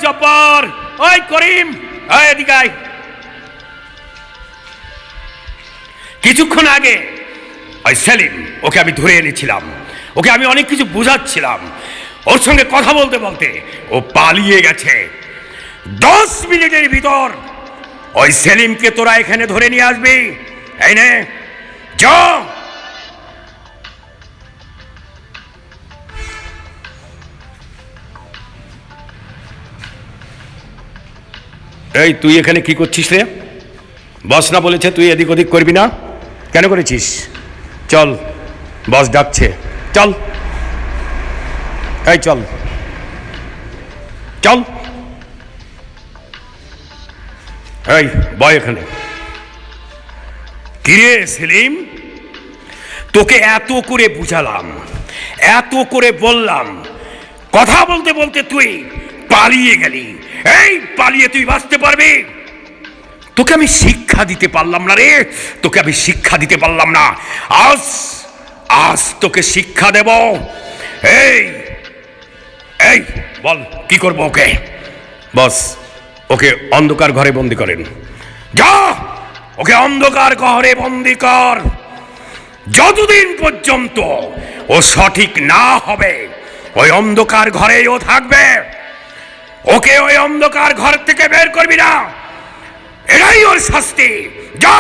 জব্বার, ওই করিম, ওই এদিকে আয়। কিছুক্ষণ আগে ওই সেলিম, ওকে আমি ধরে এনেছিলাম, ওকে আমি অনেক কিছু বোঝাচ্ছিলাম, ওর সঙ্গে কথা বলতে বলতে ও পালিয়ে গেছে। 10 মিনিটের ভিতর ওই সেলিমকে তোরা এখানে ধরে নিয়ে আসবি। এই নে, যা। এই তুই এখানে কি করছিস রে? বস না বলেছে তুই এদিক ওদিক করবি না, কেন করেছিস? চল, বস ডাকছে, চল। এই চল চল, এই বয় এখানে। কিরে সেলিম, তোকে এত করে বুঝালাম, এত করে বললাম, কথা বলতে বলতে তুই পালিয়ে গেলি। এই পালিয়ে তুই বাঁচতে পারবি? তোকে আমি শিক্ষা দিতে পারলাম না রে, তোকে আমি শিক্ষা দিতে পারলাম না। আজ আজ তোকে শিক্ষা দেব। এই এই বল কি করবো ওকে? বস ওকে অন্ধকার ঘরে বন্দি করেন। যা, ওকে অন্ধকার ঘরে বন্দি কর। যতদিন পর্যন্ত ও সঠিক না হবে ওই অন্ধকার ঘরেই ও থাকবে। ওকে ওই অন্ধকার ঘর থেকে বের করবি না, এটাই ওর শাস্তি। যা।